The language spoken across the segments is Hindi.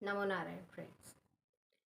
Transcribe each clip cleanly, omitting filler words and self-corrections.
नमो नारायण फ्रेंड्स।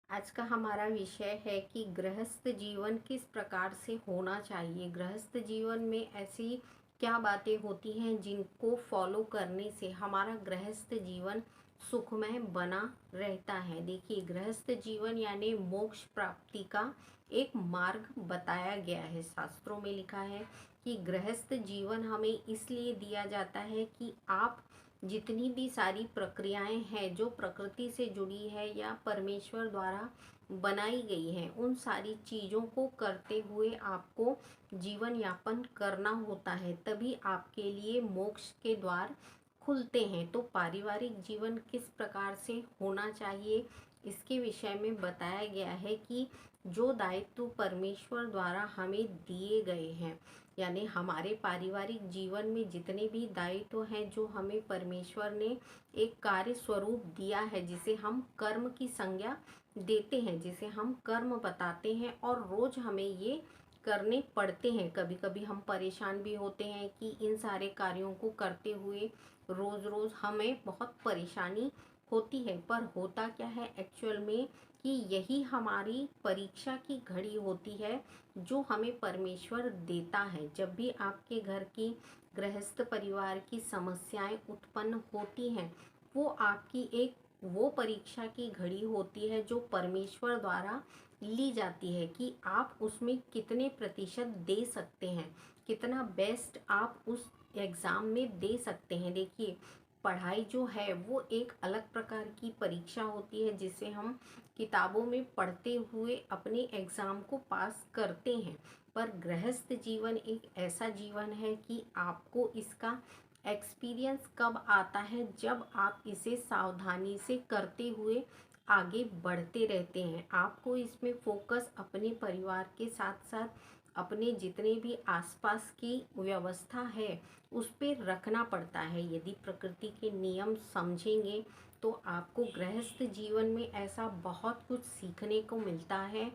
आज का हमारा विषय है कि गृहस्थ जीवन किस प्रकार से होना चाहिए। गृहस्थ जीवन में ऐसी क्या बातें होती हैं जिनको फॉलो करने से हमारा गृहस्थ जीवन सुखमय बना रहता है। देखिए, गृहस्थ जीवन यानी मोक्ष प्राप्ति का एक मार्ग बताया गया है। शास्त्रों में लिखा है कि गृहस्थ जीवन हमें इसलिए दिया जाता है कि आप जितनी भी सारी प्रक्रियाएं हैं जो प्रकृति से जुड़ी है या परमेश्वर द्वारा बनाई गई हैं, उन सारी चीज़ों को करते हुए आपको जीवन यापन करना होता है, तभी आपके लिए मोक्ष के द्वार खुलते हैं। तो पारिवारिक जीवन किस प्रकार से होना चाहिए, इसके विषय में बताया गया है कि जो दायित्व परमेश्वर द्वारा हमें दिए गए हैं, यानी हमारे पारिवारिक जीवन में जितने भी दायित्व हैं जो हमें परमेश्वर ने एक कार्य स्वरूप दिया है, जिसे हम कर्म की संज्ञा देते हैं, जिसे हम कर्म बताते हैं, और रोज हमें ये करने पड़ते हैं। कभी कभी हम परेशान भी होते हैं कि इन सारे कार्यों को करते हुए रोज रोज हमें बहुत परेशानी होती है। पर होता क्या है एक्चुअल में कि यही हमारी परीक्षा की घड़ी होती है जो हमें परमेश्वर देता है। जब भी आपके घर की गृहस्थ परिवार की समस्याएं उत्पन्न होती हैं, वो आपकी एक वो परीक्षा की घड़ी होती है जो परमेश्वर द्वारा ली जाती है कि आप उसमें कितने प्रतिशत दे सकते हैं, कितना बेस्ट आप उस एग्ज़ाम में दे सकते हैं। देखिए, पढ़ाई जो है वो एक अलग प्रकार की परीक्षा होती है जिसे हम किताबों में पढ़ते हुए अपने एग्ज़ाम को पास करते हैं। पर गृहस्थ जीवन एक ऐसा जीवन है कि आपको इसका एक्सपीरियंस कब आता है, जब आप इसे सावधानी से करते हुए आगे बढ़ते रहते हैं। आपको इसमें फोकस अपने परिवार के साथ साथ अपने जितने भी आसपास की व्यवस्था है उस पर रखना पड़ता है। यदि प्रकृति के नियम समझेंगे तो आपको गृहस्थ जीवन में ऐसा बहुत कुछ सीखने को मिलता है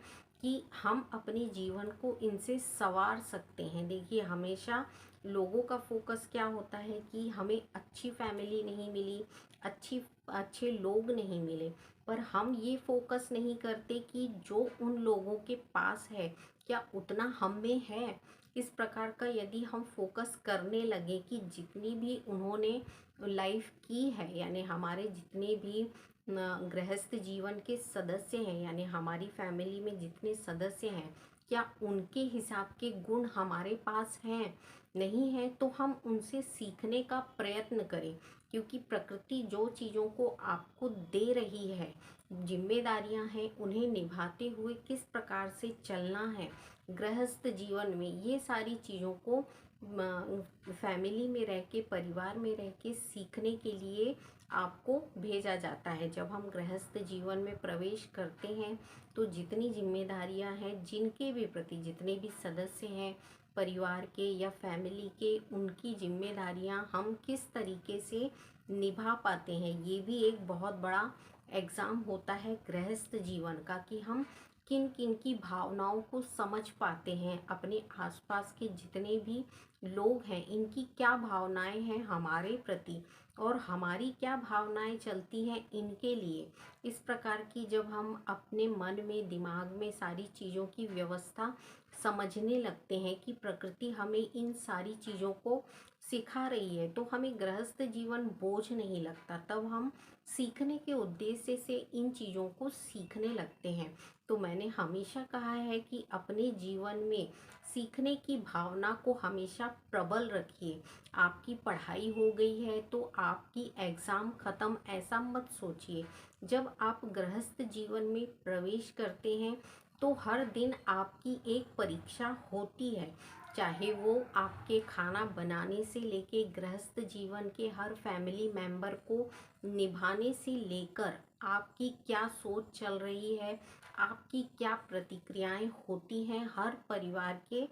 कि हम अपने जीवन को इनसे संवार सकते हैं। देखिए, हमेशा लोगों का फोकस क्या होता है कि हमें अच्छी फैमिली नहीं मिली, अच्छे लोग नहीं मिले, पर हम ये फोकस नहीं करते कि जो उन लोगों के पास है क्या उतना हम में है। इस प्रकार का यदि हम फोकस करने लगे कि जितनी भी उन्होंने लाइफ की है, यानी हमारे जितने भी गृहस्थ जीवन के सदस्य हैं, यानी हमारी फैमिली में जितने सदस्य हैं, क्या उनके हिसाब के गुण हमारे पास हैं, नहीं है, तो हम उनसे सीखने का प्रयत्न करें। क्योंकि प्रकृति जो चीज़ों को आपको दे रही है, जिम्मेदारियां हैं, उन्हें निभाते हुए किस प्रकार से चलना है गृहस्थ जीवन में, ये सारी चीज़ों को फैमिली में रह के, परिवार में रह के सीखने के लिए आपको भेजा जाता है। जब हम गृहस्थ जीवन में प्रवेश करते हैं तो जितनी जिम्मेदारियां हैं, जिनके भी प्रति जितने भी सदस्य हैं परिवार के या फैमिली के, उनकी जिम्मेदारियां हम किस तरीके से निभा पाते हैं, ये भी एक बहुत बड़ा एग्ज़ाम होता है गृहस्थ जीवन का, कि हम किन किन की भावनाओं को समझ पाते हैं। अपने आसपास के जितने भी लोग हैं, इनकी क्या भावनाएं हैं हमारे प्रति, और हमारी क्या भावनाएं चलती हैं इनके लिए। इस प्रकार की जब हम अपने मन में, दिमाग में सारी चीज़ों की व्यवस्था समझने लगते हैं कि प्रकृति हमें इन सारी चीज़ों को सिखा रही है, तो हमें गृहस्थ जीवन बोझ नहीं लगता। तब हम सीखने के उद्देश्य से इन चीज़ों को सीखने लगते हैं। तो मैंने हमेशा कहा है कि अपने जीवन में सीखने की भावना को हमेशा प्रबल रखिए। आपकी पढ़ाई हो गई है तो आपकी एग्ज़ाम ख़त्म, ऐसा मत सोचिए। जब आप गृहस्थ जीवन में प्रवेश करते हैं तो हर दिन आपकी एक परीक्षा होती है, चाहे वो आपके खाना बनाने से लेके गृहस्थ जीवन के हर फैमिली मेंबर को निभाने से लेकर आपकी क्या सोच चल रही है, आपकी क्या प्रतिक्रियाएं होती हैं हर परिवार के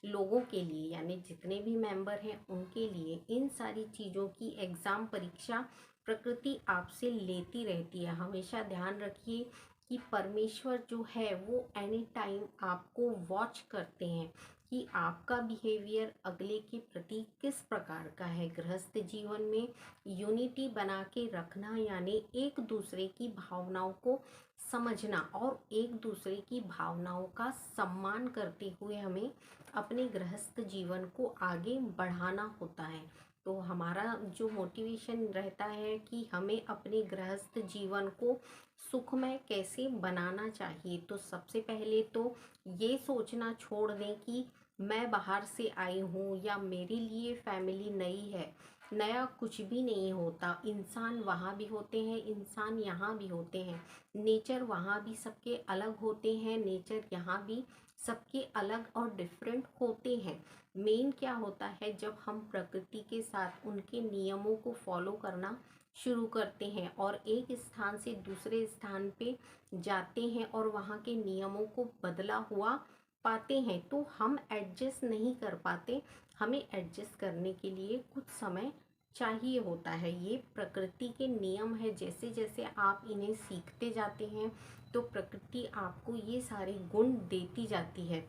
लोगों के लिए, यानी जितने भी मेंबर हैं उनके लिए। इन सारी चीज़ों की एग्ज़ाम परीक्षा प्रकृति आपसे लेती रहती है। हमेशा ध्यान रखिए कि परमेश्वर जो है वो एनी टाइम आपको वॉच करते हैं कि आपका बिहेवियर अगले के प्रति किस प्रकार का है। गृहस्थ जीवन में यूनिटी बना के रखना यानी एक दूसरे की भावनाओं को समझना और एक दूसरे की भावनाओं का सम्मान करते हुए हमें अपने गृहस्थ जीवन को आगे बढ़ाना होता है। तो हमारा जो मोटिवेशन रहता है कि हमें अपने गृहस्थ जीवन को सुखमय कैसे बनाना चाहिए, तो सबसे पहले तो ये सोचना छोड़ दें कि मैं बाहर से आई हूँ या मेरे लिए फैमिली नई है। नया कुछ भी नहीं होता, इंसान वहाँ भी होते हैं, इंसान यहाँ भी होते हैं, नेचर वहाँ भी सबके अलग होते हैं, नेचर यहाँ भी सबके अलग और डिफरेंट होते हैं। मेन क्या होता है, जब हम प्रकृति के साथ उनके नियमों को फॉलो करना शुरू करते हैं और एक स्थान से दूसरे स्थान पे जाते हैं और वहाँ के नियमों को बदला हुआ पाते हैं, तो हम एडजस्ट नहीं कर पाते। हमें एडजस्ट करने के लिए कुछ समय चाहिए होता है। ये प्रकृति के नियम है, जैसे जैसे आप इन्हें सीखते जाते हैं तो प्रकृति आपको ये सारे गुण देती जाती है।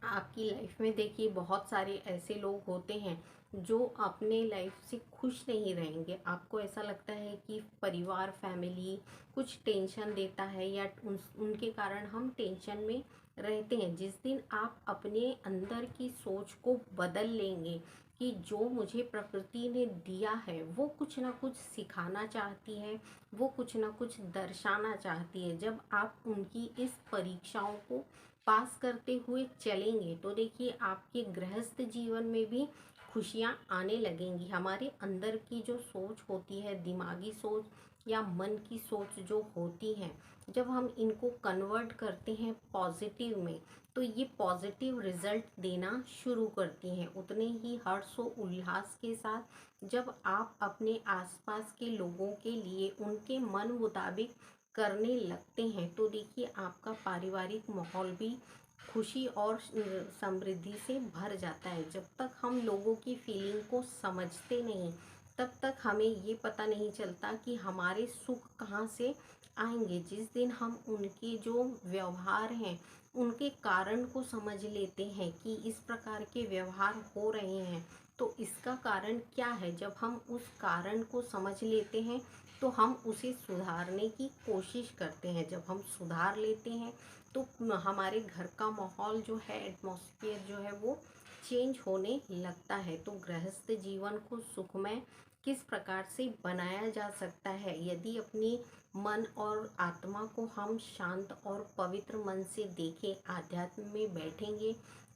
आपकी लाइफ में देखिए बहुत सारे ऐसे लोग होते हैं जो अपने लाइफ से खुश नहीं रहेंगे। आपको ऐसा लगता है कि परिवार फैमिली कुछ टेंशन देता है या उनके कारण हम टेंशन में रहते हैं। जिस दिन आप अपने अंदर की सोच को बदल लेंगे कि जो मुझे प्रकृति ने दिया है वो कुछ ना कुछ सिखाना चाहती है, वो कुछ ना कुछ दर्शाना चाहती है, जब आप उनकी इस परीक्षाओं को पास करते हुए चलेंगे तो देखिए आपके गृहस्थ जीवन में भी खुशियाँ आने लगेंगी। हमारे अंदर की जो सोच होती है, दिमागी सोच या मन की सोच जो होती है, जब हम इनको कन्वर्ट करते हैं पॉजिटिव में तो ये पॉजिटिव रिजल्ट देना शुरू करती हैं। उतने ही हर्ष व उल्लास के साथ जब आप अपने आसपास के लोगों के लिए उनके मन मुताबिक करने लगते हैं तो देखिए आपका पारिवारिक माहौल भी खुशी और समृद्धि से भर जाता है। जब तक हम लोगों की फीलिंग को समझते नहीं तब तक हमें ये पता नहीं चलता कि हमारे सुख कहाँ से आएंगे। जिस दिन हम उनके जो व्यवहार हैं उनके कारण को समझ लेते हैं कि इस प्रकार के व्यवहार हो रहे हैं तो इसका कारण क्या है, जब हम उस कारण को समझ लेते हैं तो हम उसे सुधारने की कोशिश करते हैं। जब हम सुधार लेते हैं तो हमारे घर का माहौल जो है, एटमॉस्फेयर जो है वो चेंज होने लगता है। तो गृहस्थ जीवन को सुखमय किस प्रकार से बनाया जा सकता है, यदि अपनी मन और आत्मा को हम शांत और पवित्र मन से देखें, आध्यात्म में बैठेंगे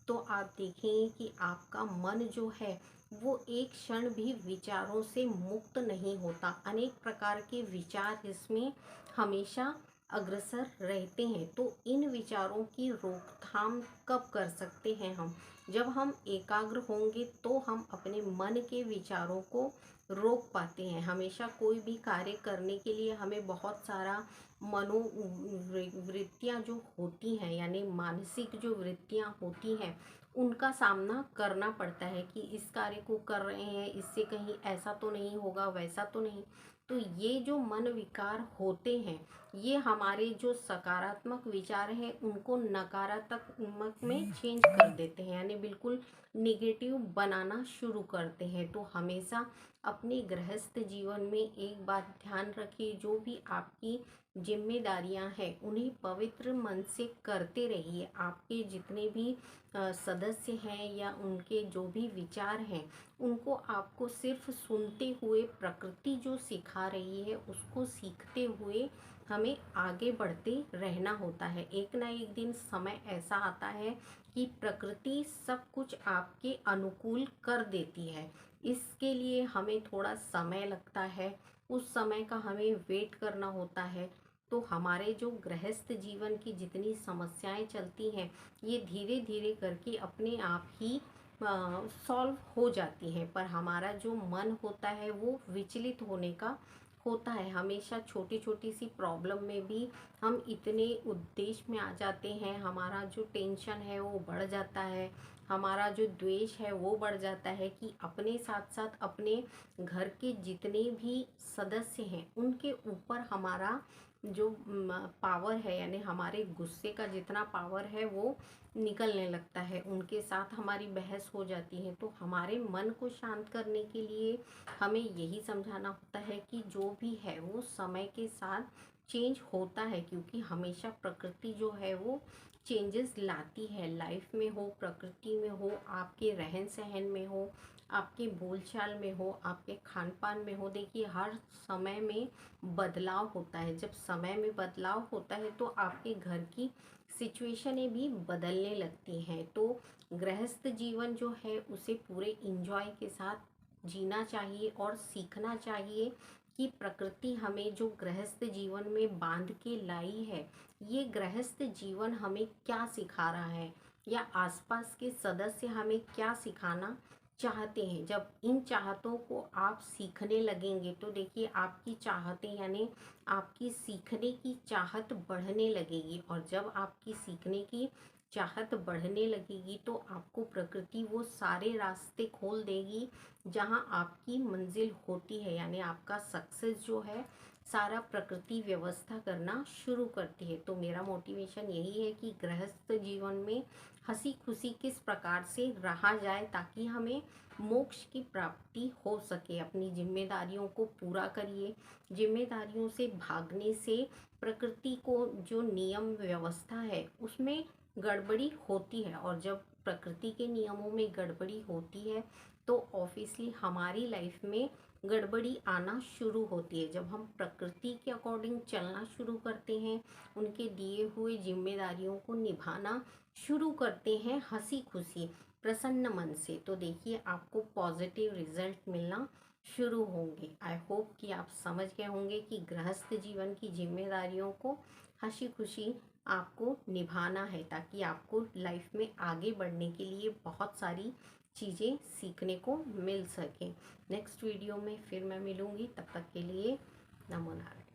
तो आप देखेंगे कि आपका मन जो है वो एक क्षण भी विचारों से मुक्त नहीं होता। अनेक प्रकार के विचार इसमें हमेशा अग्रसर रहते हैं। तो इन विचारों की रोकथाम कब कर सकते हैं हम, जब हम एकाग्र होंगे तो हम अपने मन के विचारों को रोक पाते हैं। हमेशा कोई भी कार्य करने के लिए हमें बहुत सारा मनोवृत्तियाँ जो होती हैं यानी मानसिक जो वृत्तियाँ होती हैं उनका सामना करना पड़ता है कि इस कार्य को कर रहे हैं, इससे कहीं ऐसा तो नहीं होगा, वैसा तो नहीं। तो ये जो मन विकार होते हैं ये हमारे जो सकारात्मक विचार हैं उनको नकारात्मक में चेंज कर देते हैं, यानी बिल्कुल निगेटिव बनाना शुरू करते हैं। तो हमेशा अपने गृहस्थ जीवन में एक बात ध्यान रखिए, जो भी आपकी जिम्मेदारियां हैं उन्हें पवित्र मन से करते रहिए। आपके जितने भी सदस्य हैं या उनके जो भी विचार हैं उनको आपको सिर्फ सुनते हुए प्रकृति जो सिखा रही है उसको सीखते हुए हमें आगे बढ़ते रहना होता है। एक ना एक दिन समय ऐसा आता है कि प्रकृति सब कुछ आपके अनुकूल कर देती है। इसके लिए हमें थोड़ा समय लगता है, उस समय का हमें वेट करना होता है। तो हमारे जो गृहस्थ जीवन की जितनी समस्याएं चलती हैं ये धीरे धीरे करके अपने आप ही सॉल्व हो जाती हैं, पर हमारा जो मन होता है वो विचलित होने का होता है। हमेशा छोटी छोटी सी प्रॉब्लम में भी हम इतने उद्देश्य में आ जाते हैं, हमारा जो टेंशन है वो बढ़ जाता है, हमारा जो द्वेष है वो बढ़ जाता है कि अपने साथ साथ अपने घर के जितने भी सदस्य हैं उनके ऊपर हमारा जो पावर है, यानी हमारे गुस्से का जितना पावर है वो निकलने लगता है, उनके साथ हमारी बहस हो जाती है। तो हमारे मन को शांत करने के लिए हमें यही समझाना होता है कि जो भी है वो समय के साथ चेंज होता है, क्योंकि हमेशा प्रकृति जो है वो चेंजेस लाती है। लाइफ में हो, प्रकृति में हो, आपके रहन सहन में हो, आपके बोलचाल में हो, आपके खान पान में हो। देखिए हर समय में बदलाव होता है। जब समय में बदलाव होता है तो आपके घर की सिचुएशनें भी बदलने लगती हैं। तो गृहस्थ जीवन जो है उसे पूरे इंजॉय के साथ जीना चाहिए और सीखना चाहिए कि प्रकृति हमें जो गृहस्थ जीवन में बांध के लाई है, ये गृहस्थ जीवन हमें क्या सिखा रहा है, या आसपास के सदस्य हमें क्या सिखाना चाहते हैं। जब इन चाहतों को आप सीखने लगेंगे तो देखिए आपकी चाहतें, यानी आपकी सीखने की चाहत बढ़ने लगेगी। और जब आपकी सीखने की चाहत बढ़ने लगेगी तो आपको प्रकृति वो सारे रास्ते खोल देगी जहां आपकी मंजिल होती है, यानी आपका सक्सेस जो है सारा प्रकृति व्यवस्था करना शुरू करती है। तो मेरा मोटिवेशन यही है कि गृहस्थ जीवन में हंसी खुशी किस प्रकार से रहा जाए ताकि हमें मोक्ष की प्राप्ति हो सके। अपनी जिम्मेदारियों को पूरा करिए। जिम्मेदारियों से भागने से प्रकृति को जो नियम व्यवस्था है उसमें गड़बड़ी होती है, और जब प्रकृति के नियमों में गड़बड़ी होती है तो ऑब्वियसली हमारी लाइफ में गड़बड़ी आना शुरू होती है। जब हम प्रकृति के अकॉर्डिंग चलना शुरू करते हैं, उनके दिए हुए जिम्मेदारियों को निभाना शुरू करते हैं हंसी खुशी प्रसन्न मन से, तो देखिए आपको पॉजिटिव रिजल्ट मिलना शुरू होंगे। आई होप कि आप समझ गए होंगे कि गृहस्थ जीवन की जिम्मेदारियों को हंसी खुशी आपको निभाना है, ताकि आपको लाइफ में आगे बढ़ने के लिए बहुत सारी चीज़ें सीखने को मिल सके। नेक्स्ट वीडियो में फिर मैं मिलूँगी, तब तक के लिए नमो नारायण।